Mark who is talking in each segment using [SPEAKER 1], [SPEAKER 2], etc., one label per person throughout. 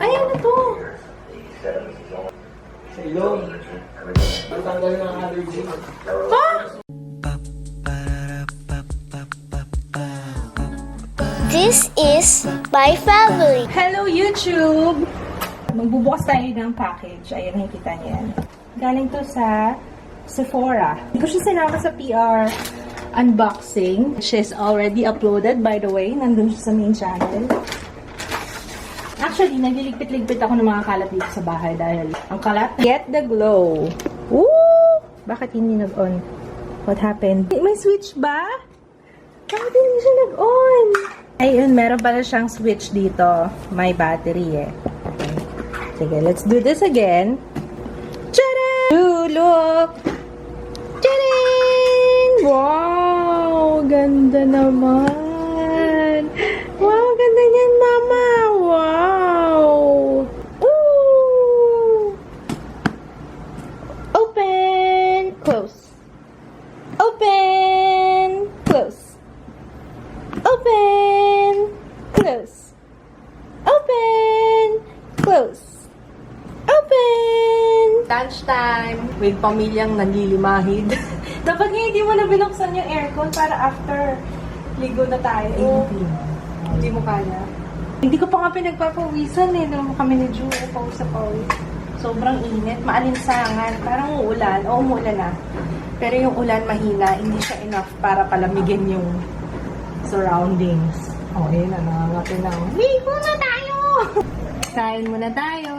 [SPEAKER 1] Ay, ano to?
[SPEAKER 2] Sa ilong. Pagtanggal ng allergy.
[SPEAKER 1] Ha?
[SPEAKER 3] This is my family.
[SPEAKER 1] Hello, YouTube! Magbubukas tayo ng package. Ayan, nakikita niyo yan. Galing to sa Sephora. Hindi ko siya sinama sa PR unboxing. She's already uploaded, by the way. Nandun siya sa main channel. Actually, nagliligpit-ligpit ako ng mga kalat dito sa bahay dahil ang kalat. Get the glow. Woo! Bakit hindi nag-on? What happened? May switch ba? Bakit hindi siya nag-on? Ayun, meron pala siyang switch dito. May battery eh. Sige, let's do this again. Tcharam! Ooh, look! Tcharam! Wow! Ganda naman! Wow, ganda niyan, Mama! Wow! Ooh! Open! Close. Open! Close. Open! Close. Open! Close. Open! Lunchtime with pamilyang nanlilimahid. Dapat nga hindi mo na binuksan yung aircon para after ligo na tayo. Hindi mo kaya. Hindi ko pa nga pinagpapawisan eh. Naman kami ni Ju, pawis sa pawis. Sobrang init, maalinsangan. Parang uulan. O, umulan na. Pero yung ulan mahina, hindi siya enough para palamigin yung surroundings. O, yun na. Nangangapin na. Ligo na tayo! Kain muna tayo.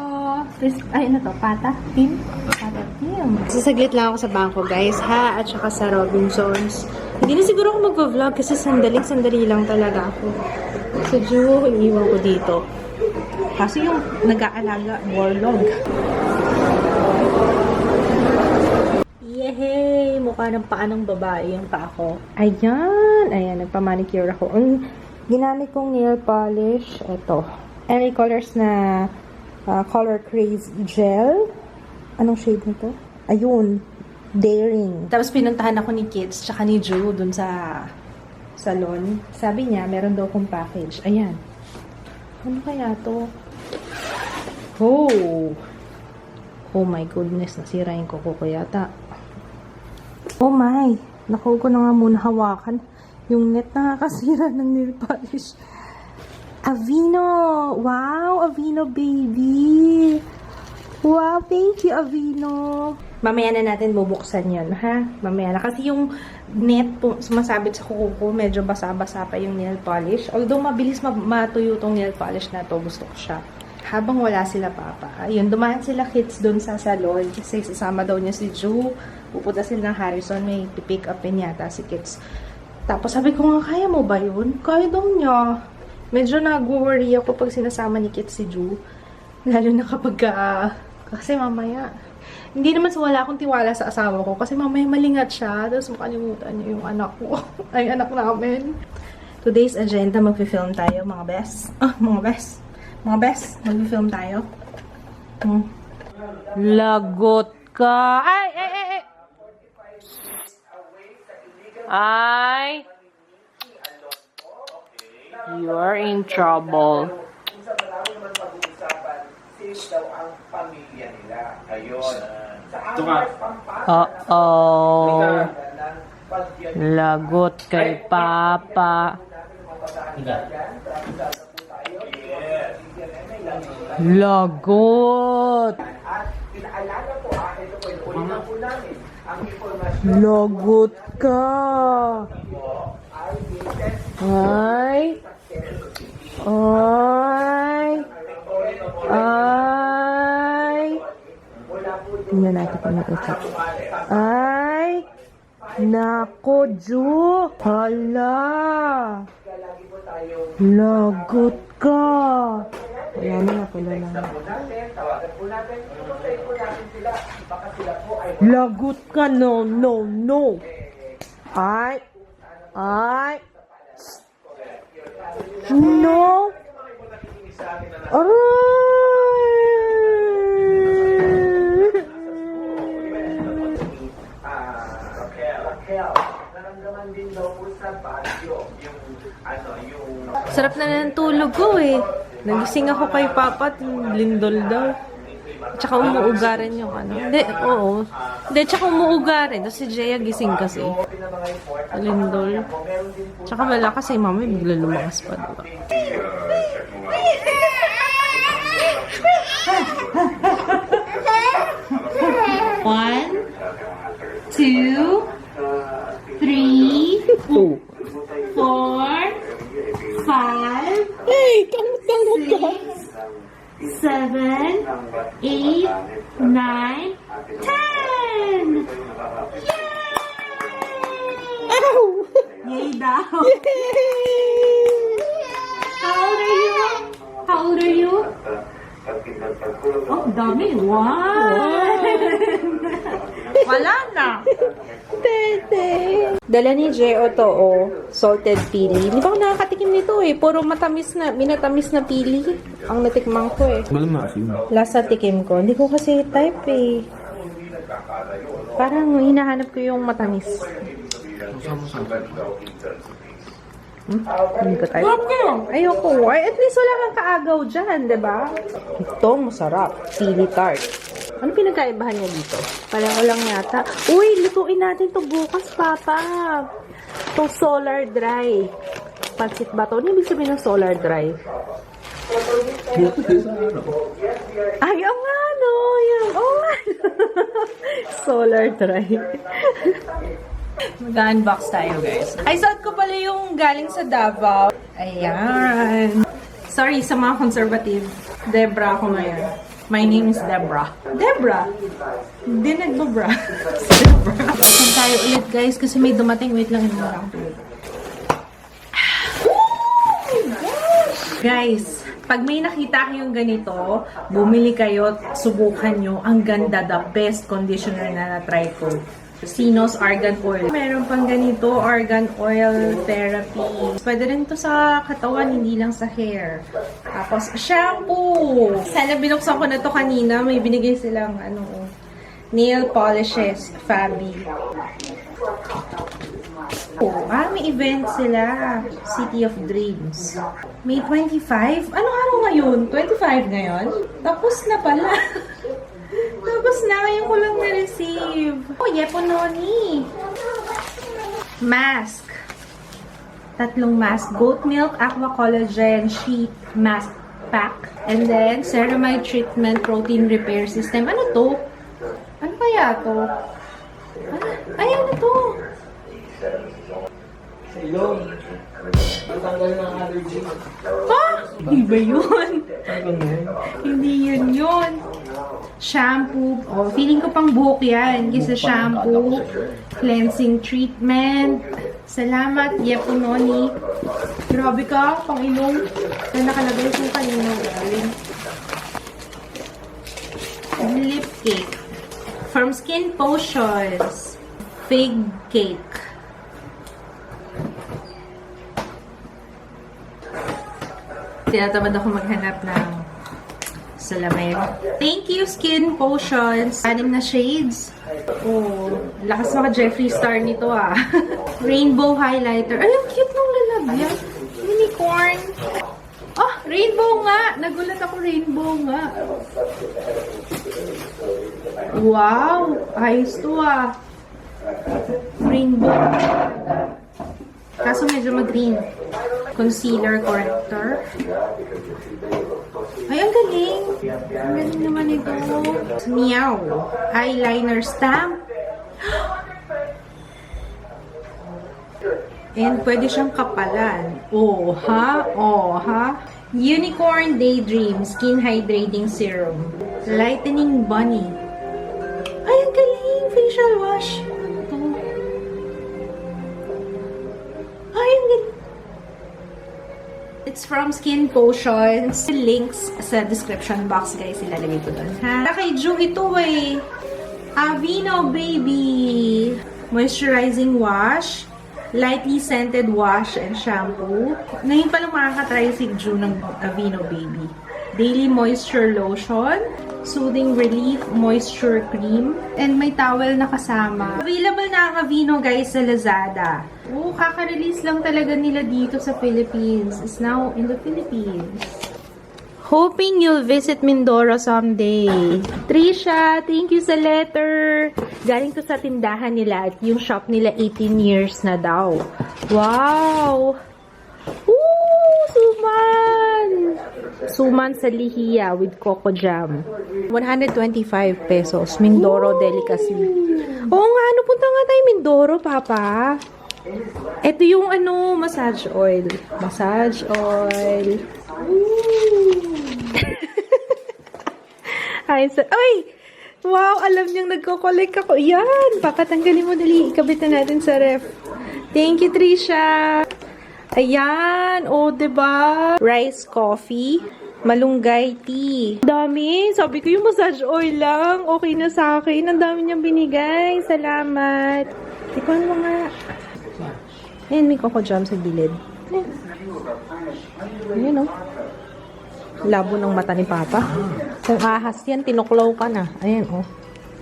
[SPEAKER 1] Ay, ano to? Pata? Tim? Pata Tim. Sasaglit lang ako sa bangko, guys, ha? At saka sa Robinsons. Hindi na siguro ako mag-vlog kasi sandali lang talaga ako. So, Ju, iiwan ko dito. Kasi yung nag-aalaga, warlog. Yehey! Mukha ng paa ng babae yung paa ko. Ayan! Ayan, nagpa-manicure ako. Ang ginamit kong nail polish, ito. LA Colors na Color Craze Gel. Anong shade nito? Ayun. Daring. Tapos pinuntahan ako ni Kids tsaka ni Ju dun sa salon. Sabi niya, meron daw akong package. Ayan. Ano kaya to? Oh! Oh my goodness. Nasira yung kuko ko yata. Oh my! Naku ko na nga muna hawakan. Yung net nakakasira ng nail polish. Aveeno! Wow! Aveeno baby! Wow! Thank you, Aveeno! Mamaya na natin bubuksan yun, ha? Mamaya na. Kasi yung net po, sumasabit sa kuko ko, medyo basa-basa pa yung nail polish. Although mabilis matuyo tong nail polish na to, gusto ko siya. Habang wala sila papa. Ayun, dumaan sila Kids dun sa salon. Kasi sasama daw niya si Ju. Pupunta sila ng Harrison. May pick upin yata si Kids. Tapos sabi ko nga, kaya mo ba yun? Kaya daw niya. Medyo nag-worry ako pag sinasama ni Kit si Ju. Lalo na kapag kasi mamaya, hindi naman sa wala akong tiwala sa asawa ko. Kasi mamaya malingat siya. Tapos makalimutan niya yung anak ko. Ay, anak namin. Today's agenda, mag-film tayo, mga best. Mga best. Mga best, mag-film tayo. Lagot ka. Ay, ay, ay, ay. Ay. You are in trouble. Uh-oh. Lagot kay Papa. Lagot. Lagot ka. Ay. Ay. Ay. Tingnan natin kung nag-usap. Ay. Nako, Ju. Hala. Lagot ka. Wala na pala lang. Lagot ka. No, no, no. Ay. Ay. No. Sarap na ng tulog ko eh. Nagising ako kay Papa at lindol daw. Tsaka umuuga rin yung ano. Hindi, oo. Hindi, tsaka umuuga rin. Tapos si Jaya gising kasi. Lindol. Tsaka wala kasi mama bigla lumakas pa. Diba? One, two, three, four, five, six, 7, 8, 9, 10! Yay daw! How old are you? How old are you? Oh, dami. Wow! Wala na. Tete. Dala ni Gio to, oh. Salted pili. Hindi pa ako nakakatikim nito eh. Puro matamis na, minatamis na pili. Ang natikmang ko eh.
[SPEAKER 2] Wala maasim.
[SPEAKER 1] Lasa tikim ko. Hindi ko kasi type eh. Parang hinahanap ko yung matamis. Hindi ko type. Ayoko. Ay, at least wala kang kaagaw dyan, diba? Ito, masarap. Pili tart. Ano pinagkaibahan niya dito? Pareho lang yata. Uy, lutuin natin to bukas, Papa. To solar dry. Pansit ba to? Ano ibig sabihin ng solar dry? Ay, ang nga, no? Yung, oh, nga. Solar dry. Mag-unbox tayo, guys. Ay, suot ko pala yung galing sa Davao. Ayan. Sorry sa mga conservative. Debra ako ngayon. My name is Debra. Debra! Hindi nagbabra. Debra. Saan tayo ulit, guys? Kasi may dumating. Wait lang, hindi lang. Guys, pag may nakita kayong ganito, bumili kayo, subukan nyo. Ang ganda, the best conditioner na na-try ko. Sinos Argan Oil. Meron pang ganito, Argan Oil Therapy. Pwede rin to sa katawan, hindi lang sa hair. Tapos, shampoo! Sana binuksan ko na to kanina. May binigay silang, nail polishes, Fabi. May event sila. City of Dreams. May 25? Anong araw ngayon? 25 ngayon? Tapos na pala. Tapos na, ngayon ko lang na-receive. Oh, Yepononi. Mask. 3 mask. Goat milk, aqua collagen, sheet mask pack. And then, ceramide treatment, protein repair system. Ano to? Ano kaya to? Ay, ano to?
[SPEAKER 2] Sa ilong. Matanggal ng allergy.
[SPEAKER 1] Ha? Hindi ba yun? Hindi yun. Shampoo. Oh, feeling ko pang buhok yan. Kasi shampoo. Cleansing treatment. Salamat, Yepononi. Grabe ka, pang ilong. Na nakalagay kung kanino galing. Lip cake. From Skin Potions. Fig cake. Tinatamad ako maghanap ng salamin. Thank you, Skin Potions. 6 na shades. Oh, lakas maka Jeffree Star nito ah. Rainbow highlighter. Ay, ang cute nung lalagyan. Unicorn. Oh, rainbow nga. Nagulat ako, rainbow nga. Wow, ayos to ah. Rainbow. Kaso medyo mag-green. Concealer corrector. Ay, ang galing. Ang galing naman ito. Meow. Eyeliner stamp. And pwede siyang kapalan. Oh, ha? Oh, ha? Unicorn Daydream Skin Hydrating Serum. Lightening Bunny. Ay, ang galing. Facial wash. Ito. Ay, ang galing. It's from Skin Potions. Links sa description box, guys. Ilalagay ko doon, ha? Kay Ju ito eh. Aveeno Baby. Moisturizing wash. Lightly scented wash and shampoo. Ngayon pa lang makakatry si Ju ng Aveeno Baby. Daily Moisture Lotion. Soothing Relief Moisture Cream. And may towel na kasama. Available na ang Aveeno, guys, sa Lazada. Oh, kaka-release lang talaga nila dito sa Philippines. It's now in the Philippines. Hoping you'll visit Mindoro someday. Trisha, thank you sa letter. Galing to sa tindahan nila at yung shop nila 18 years na daw. Wow! Ooh, suman! Suman sa lihiya with coco jam. 125 pesos. Mindoro delicacy. Oo nga, ano punta nga tayo Mindoro, Papa? Ito yung massage oil. Massage oil. Ay, wow, alam niyang nagko-collect ako. Yan, papatanggalin mo dali. Ikabit na natin sa ref. Thank you, Trisha. Ayan, diba? Rice coffee, malunggay tea. Dami. Sabi ko yung massage oil lang. Okay na sa akin. Ang dami niyang binigay. Salamat. Ikaw mo nga. Ayan, may coco jam sa gilid. Ayan, Labo ng mata ni Papa. Kung ahas yan, tinuklaw ka na. Ayan,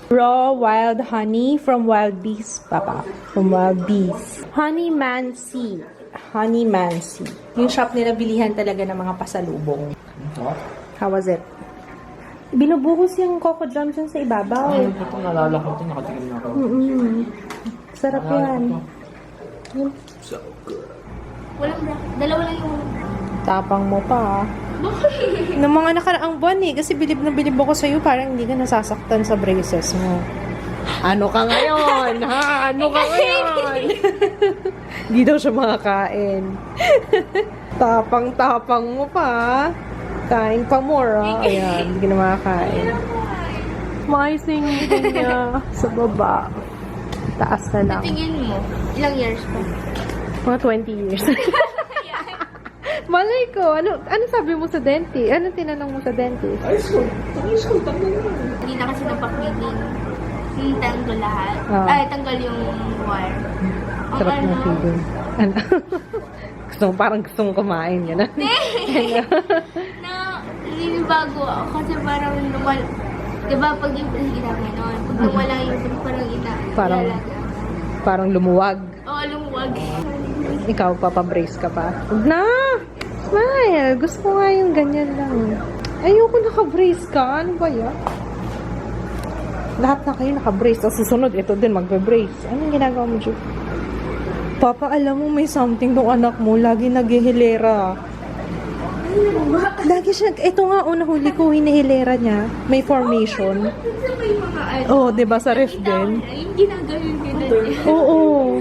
[SPEAKER 1] Raw wild honey from wild bees, Papa. From wild bees. Honey Mansi. Honey Mansi. Yung shop nila, bilihan talaga ng mga pasalubong. How was it? Binubuhos yung coco jam dyan sa ibabaw.
[SPEAKER 2] Ay, ito nalala ko. Ito nakatikim na ako.
[SPEAKER 1] Sarap yan.
[SPEAKER 2] So good.
[SPEAKER 3] Dalawa lang yung
[SPEAKER 1] Tapang mo pa. Ng mga nakaraang buwan kasi bilib na bilib ako sa'yo, parang hindi ka nasasaktan sa braces mo. Ano ka ngayon? Ha? Ano ka ngayon? Hindi daw siya makakain. Tapang-tapang mo pa. Kain pa more, Ayan, hindi ka na makakain. Maayos na yung ngipin niya sa baba. Taas na lang.
[SPEAKER 3] tingin mo. Ilang years pa?
[SPEAKER 1] Mga 20 years. Malay ko. Ano sabi mo sa dentist? Ano tinanong mo sa dentist?
[SPEAKER 2] High school. High school, tanggal na.
[SPEAKER 3] Hindi na kasi napakliging. Tanggal lahat.
[SPEAKER 1] Ah.
[SPEAKER 3] Ay, tanggal yung wire. Ang
[SPEAKER 1] Sarap ng feeling. Parang gusto mong kumain. Yan na.
[SPEAKER 3] Ninibago ako kasi parang lumal. Diba pag yung ginagawa nun, pag lumala yung parang
[SPEAKER 1] Parang lumuwag.
[SPEAKER 3] Oo, lumuwag.
[SPEAKER 1] Ikaw, papabrace ka pa. Huwag na! Smile! Gusto ko nga yung ganyan lang. Ayoko naka-brace ka. Ano ba yan? Lahat na kayo naka-brace. Tapos susunod, ito din magbe-brace. Anong ginagawa mo, Ju? Papa, alam mo may something tong anak mo. Lagi naghihilera. Lagi siya, ito nga, nahuli ko, hinihilera niya. May formation. Oh, diba sa ref din?
[SPEAKER 3] Yung ginagawin nila.
[SPEAKER 1] Oo.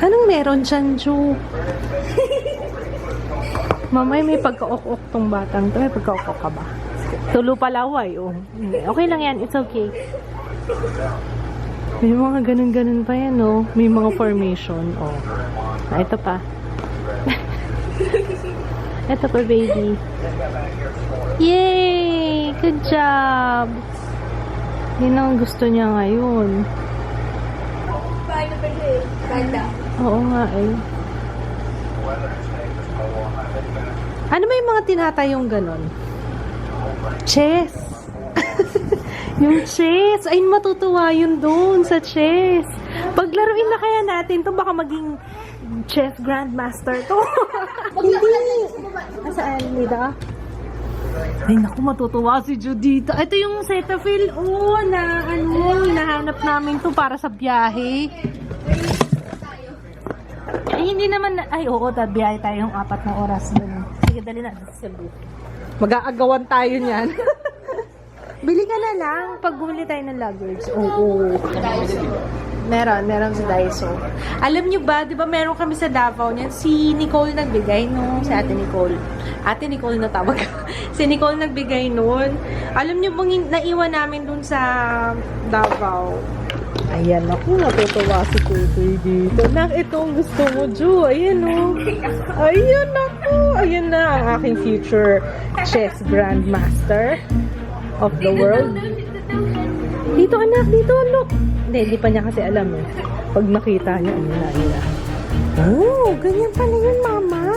[SPEAKER 1] Anong meron dyan, Ju? Mamay, may pagka-ok-ok tong batang to. May pagka-ok ka ba? Tulo palaway, Okay lang yan. It's okay. May mga ganun-ganun pa yan, May mga formation, Ito pa. Ito pa, baby. Yay! Good job! Yan ang gusto niya ngayon.
[SPEAKER 3] Paano ba siya? Ganda.
[SPEAKER 1] Oo nga Ano ba yung mga tinatayong ganon? Chess! Yung chess! Ay, matutuwa yun doon sa chess. Paglaruin na kaya natin to baka maging chess grandmaster to. Hindi! Saan, Nida? Ay, naku, matutuwa si Judita. Ito yung Cetaphil, nahanap namin to para sa biyahe. Ay, hindi naman, biyahe tayo yung 4 na oras dun. Sige, dali na. Mag-aagawan tayo niyan. Bili ka na lang pag bumili tayo ng luggage. Oo. Meron sa Daiso. Alam nyo ba, di ba meron kami sa Davao niyan? Si Nicole nagbigay, Si Ate Nicole. Ate Nicole na tawag. Si Nicole nagbigay nun. Alam nyo bang naiwan namin dun sa Davao? Ayan, ako, natutuwa si Kutoy dito. Ito ang gusto mo, Ju. Ayan, Ayan, ako. Ayan na ang aking future chess grandmaster of the world. Dito, anak. Dito, look. Hindi pa niya kasi alam, Pag nakita niya, nila. Oh, ganyan pala yun, Mama.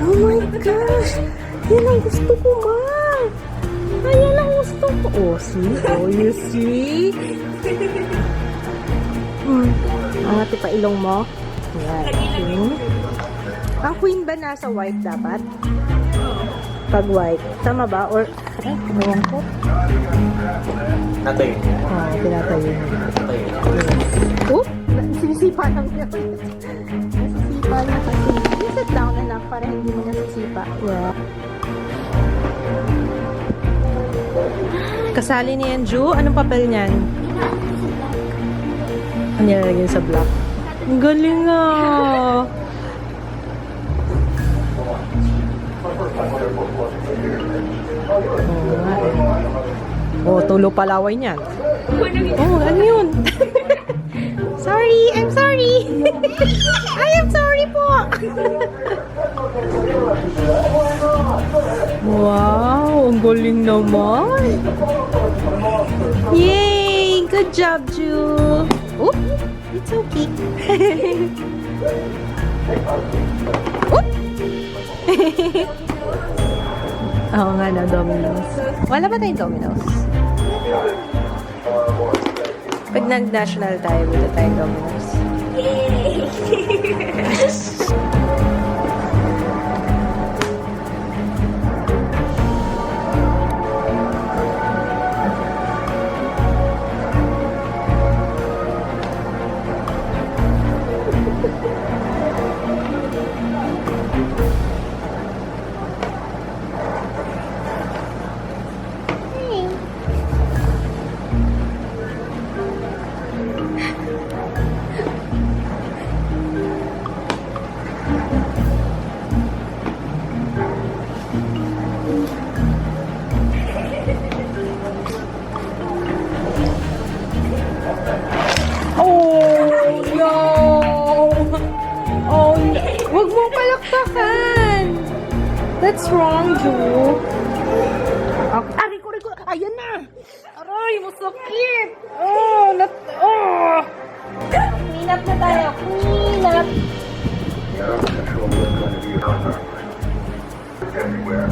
[SPEAKER 1] Oh my gosh. Yan ang gusto ko, Ma. Ayan ang gusto ko. See? You see? Ang pa ilong mo. Yan. Ang queen ba nasa white dapat? pag white. Tama ba? Or, ay, ewan ko.
[SPEAKER 2] Natay.
[SPEAKER 1] Oo, tinatayo niya.
[SPEAKER 2] Natay.
[SPEAKER 1] Oh, sinisipa lang niya. Nasisipa niya kasi. You sit down enough para hindi mo nasisipa. Yeah. Kasali ni Anju. Anong papel niyan? Ano nilalagay sa block? Ang galing ah! Oo nga eh. Oh, tulo palaway niyan. Oh, ano yun? Sorry, I'm sorry. I am sorry po. Wow, ang galing naman. Yay! Good job, Ju. Oop, it's okay. Oop. Oo nga na, Domino's. Wala ba tayong Domino's? Pag nag-national tayo, wala tayong Domino's. Oh, no! Oh, no. Huwag mong palakpakan! That's wrong, Ju. Okay. Ah, Rico! Ayan na! Aray, masakit! Oh, oh! Clean up na tayo. Clean up.
[SPEAKER 2] Everywhere.